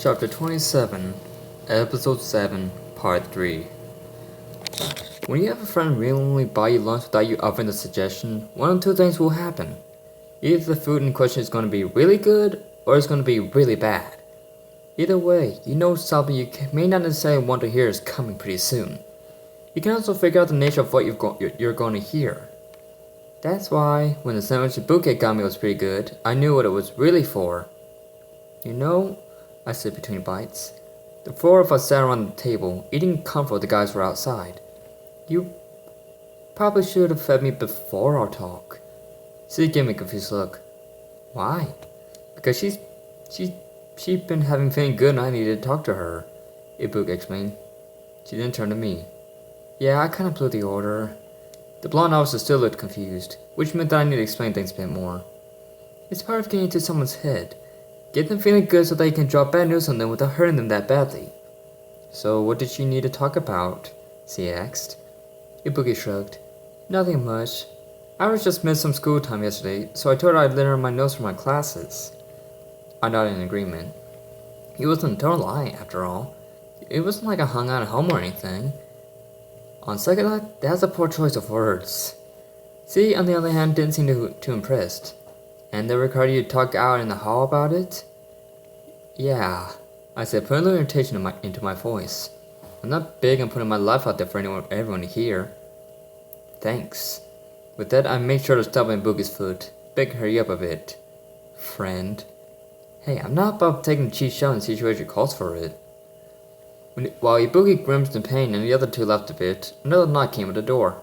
Chapter 27, Episode 7, Part 3. When you have a friend willingly buy you lunch without you offering the suggestion, one of two things will happen. Either the food in question is going to be really good, or it's going to be really bad. Either way, you know something you may not necessarily want to hear is coming pretty soon. You can also figure out the nature of what you're going to hear. That's why, when the sandwich Ibuki got me was pretty good, I knew what it was really for. You know, I said between bites. The four of us sat around the table, eating comfort while the guys were outside. You probably should have fed me before our talk. She gave me a confused look. Why? Because she's been feeling good and I needed to talk to her, Ibuki explained. She then turned to me. Yeah, I kinda blew the order. The blonde officer still looked confused, which meant that I needed to explain things a bit more. It's part of getting into someone's head. Get them feeling good so they can drop bad news on them without hurting them that badly. So what did she need to talk about? She asked. Ibuki shrugged. Nothing much. I was just missed some school time yesterday, so I told her I'd let her my notes for my classes. I nodded in agreement. It wasn't a total lie, after all. It wasn't like I hung out at home or anything. On second thought, that's a poor choice of words. She, on the other hand, didn't seem too impressed. And they required you to talk out in the hall about it? Yeah, I said, putting a little irritation into my voice. I'm not big on putting my life out there for everyone to hear. Thanks. With that, I made sure to stop on Ibuki's foot, begging her up a bit. Friend. Hey, I'm not about taking a cheap shot in the situation calls for it. While Ibuki grimaced in pain and the other two laughed a bit, another knock came at the door.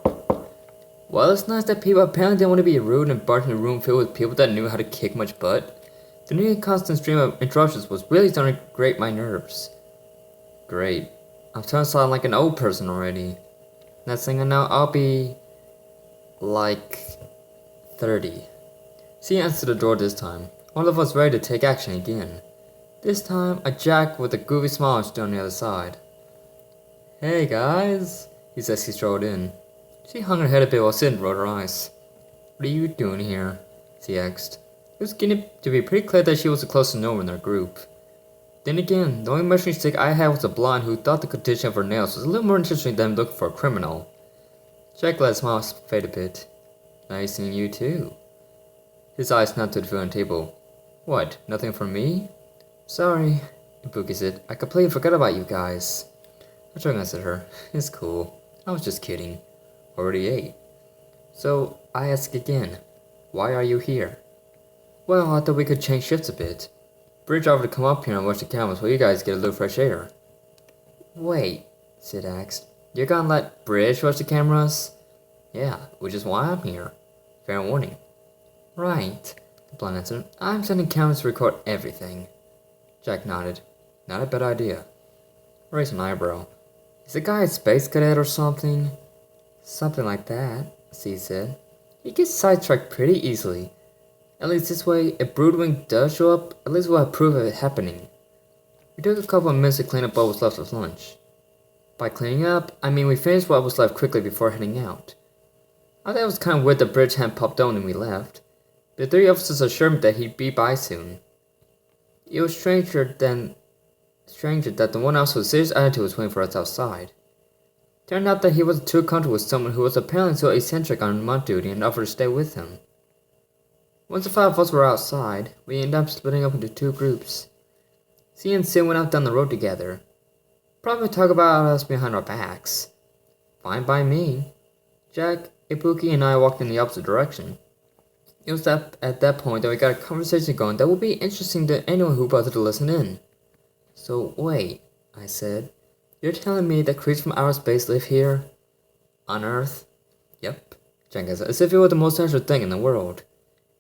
Well, it's nice that people apparently didn't want to be rude and barge in a room filled with people that knew how to kick much butt. The nearly constant stream of interruptions was really starting to grate my nerves. Great. I'm starting to sound like an old person already. Next thing I know, I'll be like 30. She answered the door this time, all of us ready to take action again. This time, a Jack with a goofy smile stood on the other side. Hey guys, he said as he strolled in. She hung her head a bit while Sid rolled her eyes. What are you doing here? She asked. It was getting to be pretty clear that she was the closest to no one in their group. Then again, the only measuring stick I had was a blonde who thought the condition of her nails was a little more interesting than looking for a criminal. Jack let his smile fade a bit. Nice seeing you too. His eyes snapped to the food on the table. What, nothing for me? Sorry, Ibuki said. I completely forgot about you guys. I glanced at her. It's cool. I was just kidding. Already ate. So, I ask again, why are you here? Well, I thought we could change shifts a bit. Bridge offered to come up here and watch the cameras while you guys get a little fresh air. Wait, Sid asked. You're gonna let Bridge watch the cameras? Yeah, which is why I'm here. Fair warning. Right, the blonde answered. I'm sending cameras to record everything. Jack nodded. Not a bad idea. Raised an eyebrow. Is the guy a space cadet or something? Something like that, C said. He gets sidetracked pretty easily. At least this way, if Broodwing does show up, at least we'll have proof of it happening. We took a couple of minutes to clean up what was left of lunch. By cleaning up, I mean we finished what was left quickly before heading out. I thought it was kind of weird that Bridge hadn't popped on when we left. The three officers assured me that he'd be by soon. It was stranger that the one officer with serious attitude was waiting for us outside. Turned out that he wasn't too comfortable with someone who was apparently so eccentric on month duty and offered to stay with him. Once the five of us were outside, we ended up splitting up into two groups. C and Sid went out down the road together. Probably talk about us behind our backs. Fine by me. Jack, Ibuki, and I walked in the opposite direction. It was at that point that we got a conversation going that would be interesting to anyone who bothered to listen in. So wait, I said. You're telling me that creatures from outer space live here? On Earth? Yep, Jack said, as if it were the most natural thing in the world.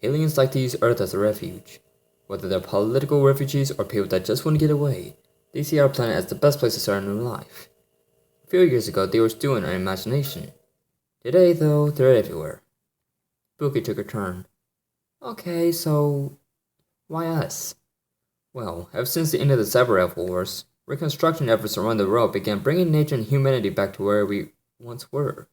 Aliens like to use Earth as a refuge. Whether they're political refugees or people that just want to get away, they see our planet as the best place to start a new life. A few years ago, they were still in our imagination. Today, though, they're everywhere. Buki took a turn. Okay, so why us? Well, ever since the end of the Cyber-Elf Wars, reconstruction efforts around the world began bringing nature and humanity back to where we once were.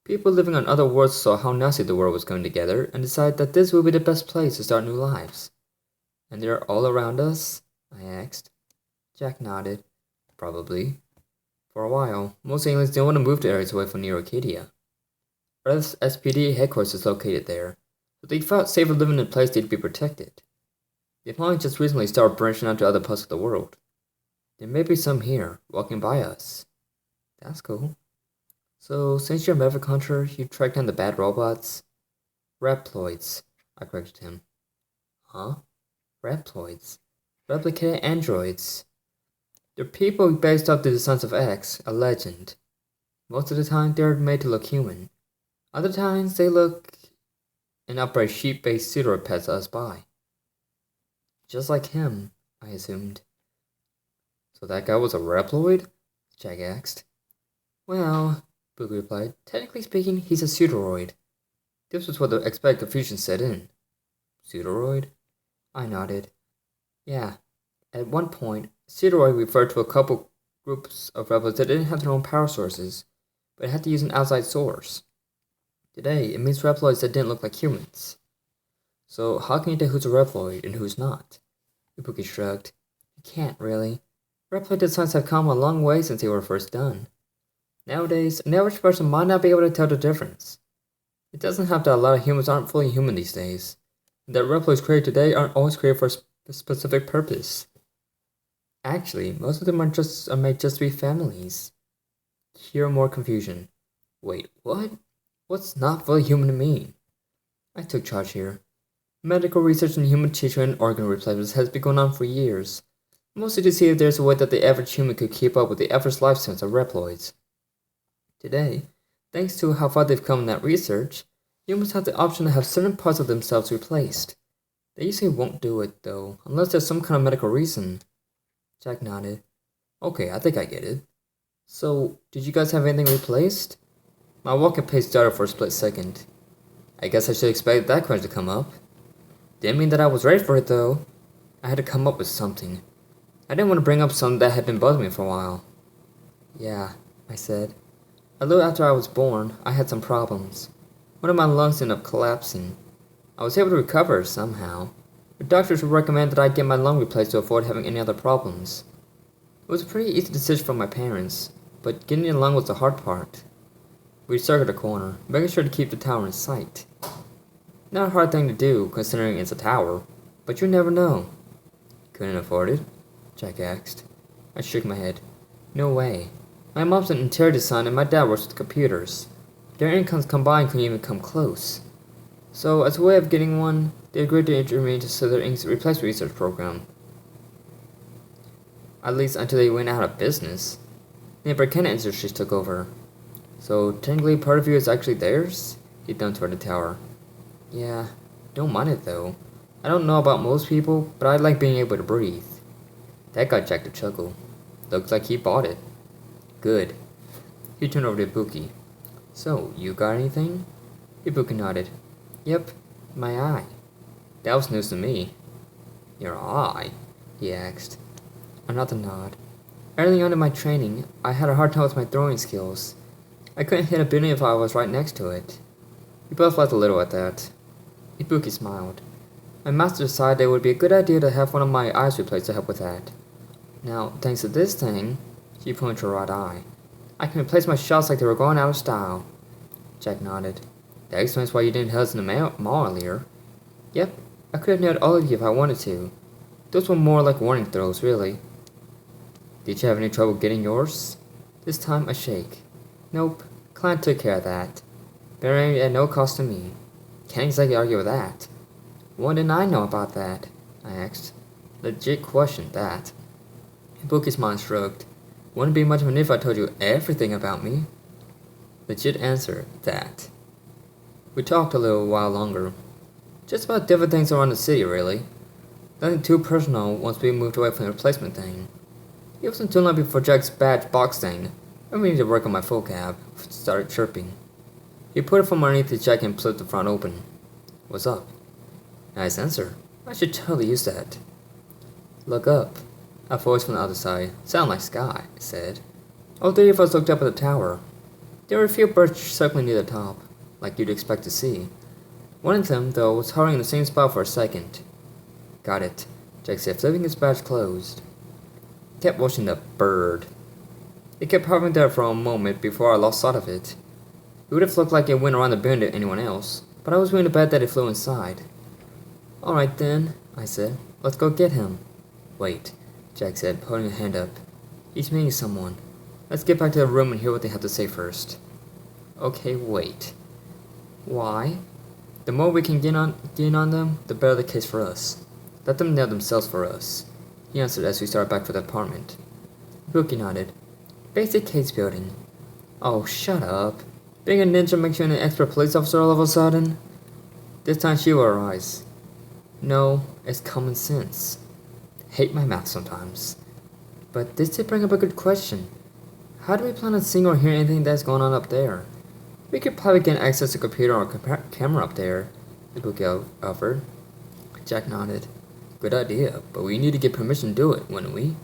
People living on other worlds saw how nasty the world was going together and decided that this would be the best place to start new lives. And they're all around us? I asked. Jack nodded. Probably. For a while, most aliens didn't want to move to areas away from New Arcadia. Earth's SPD headquarters is located there, so they felt safer living in a place they'd be protected. They've only just recently started branching out to other parts of the world. There may be some here, walking by us. That's cool. So, since you're a maverick hunter, you tracked down the bad robots? Reploids, I corrected him. Huh? Reploids. Replicated androids. They're people based off the Sons of X, a legend. Most of the time, they're made to look human. Other times, they look an upright sheep-based pseudo pets us by. Just like him, I assumed. So that guy was a Reploid? Jack asked. Well, Boog replied, technically speaking, he's a pseudoroid. This was what the expected confusion set in. Pseudoroid? I nodded. Yeah. At one point, pseudoroid referred to a couple groups of rebels that didn't have their own power sources, but had to use an outside source. Today, it means Reploids that didn't look like humans. So, how can you tell who's a Reploid and who's not? Ibuki shrugged. You can't, really. Reploid designs have come a long way since they were first done. Nowadays, an average person might not be able to tell the difference. It doesn't help that a lot of humans aren't fully human these days, and that Reploids created today aren't always created for a specific purpose. Actually, most of them are made just to be families. Hear more confusion. Wait, what? What's not fully human mean? I took charge here. Medical research in human tissue and organ replacements has been going on for years, mostly to see if there's a way that the average human could keep up with the average lifespans of Reploids. Today, thanks to how far they've come in that research, humans have the option to have certain parts of themselves replaced. They usually won't do it, though, unless there's some kind of medical reason. Jack nodded. Okay, I think I get it. So, did you guys have anything replaced? My walking pace started for a split second. I guess I should expect that question to come up. Didn't mean that I was ready for it, though. I had to come up with something. I didn't want to bring up something that had been bugging me for a while. Yeah, I said. A little after I was born, I had some problems. One of my lungs ended up collapsing. I was able to recover somehow, but doctors would recommend that I get my lung replaced to avoid having any other problems. It was a pretty easy decision from my parents, but getting a lung was the hard part. We circled a corner, making sure to keep the tower in sight. Not a hard thing to do, considering it's a tower, but you never know. Couldn't afford it? Jack asked. I shook my head. No way. My mom's an interior designer and my dad works with computers. Their incomes combined couldn't even come close. So, as a way of getting one, they agreed to enter me into their replacement research program. At least until they went out of business. Neighbor Kenna Industries took over. So, technically part of you is actually theirs? He dumped toward the tower. Yeah, don't mind it though. I don't know about most people, but I like being able to breathe. That got Jack to chuckle. Looks like he bought it. Good. He turned over to Ibuki. So, you got anything? Ibuki nodded. Yep, my eye. That was news to me. Your eye? He asked. Another nod. Early on in my training, I had a hard time with my throwing skills. I couldn't hit a building if I was right next to it. We both laughed a little at that. Ibuki smiled. My master decided it would be a good idea to have one of my eyes replaced to help with that. Now, thanks to this thing, she pointed to her right eye, I can replace my shots like they were going out of style. Jack nodded. That explains why you didn't hit us in the mall earlier. Yep, I could have nailed all of you if I wanted to. Those were more like warning throws, really. Did you have any trouble getting yours? This time, a shake. Nope, Client took care of that. Bearing at no cost to me. Can't exactly argue with that. What did I know about that? I asked. Legit question, that. Ibuki's mind shrugged. Wouldn't be much of an if I told you everything about me. Legit answer, that. We talked a little while longer. Just about different things around the city, really. Nothing too personal once we moved away from the replacement thing. It wasn't too long before Jack's badge box thing, and we needed to work on my full cab, started chirping. He put it from underneath his jacket and flipped the front open. What's up? Nice answer. I should totally use that. Look up. A voice from the other side. Sound like Sky, it said. All three of us looked up at the tower. There were a few birds circling near the top, like you'd expect to see. One of them, though, was hovering in the same spot for a second. Got it, Jack said, flipping his badge closed. kept watching the bird. It kept hovering there for a moment before I lost sight of it. It would have looked like it went around the bend to anyone else, but I was willing to bet that it flew inside. Alright then, I said. Let's go get him. Wait, Jack said, holding a hand up. He's meeting someone. Let's get back to the room and hear what they have to say first. Okay, wait. Why? The more we can gain on them, the better the case for us. Let them nail themselves for us, he answered as we started back for the apartment. Bookie nodded. Basic case building. Oh, shut up. Being a ninja makes you an expert police officer all of a sudden? This time she will arise. No, it's common sense. Hate my math sometimes. But this did bring up a good question. How do we plan on seeing or hearing anything that's going on up there? We could probably get access to a computer or camera up there, the book offered. Jack nodded. Good idea, but we need to get permission to do it, wouldn't we?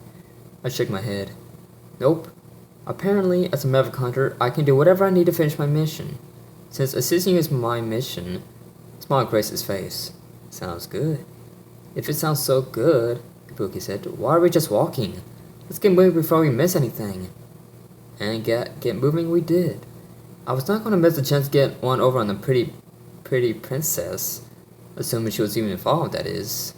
I shook my head. Nope. Apparently, as a maverick hunter, I can do whatever I need to finish my mission. Since assisting you is my mission, smile graced his face. Sounds good. If it sounds so good, Ibuki said, why are we just walking? Let's get moving before we miss anything. And get moving we did. I was not going to miss the chance to get one over on the pretty princess, assuming she was even involved, that is.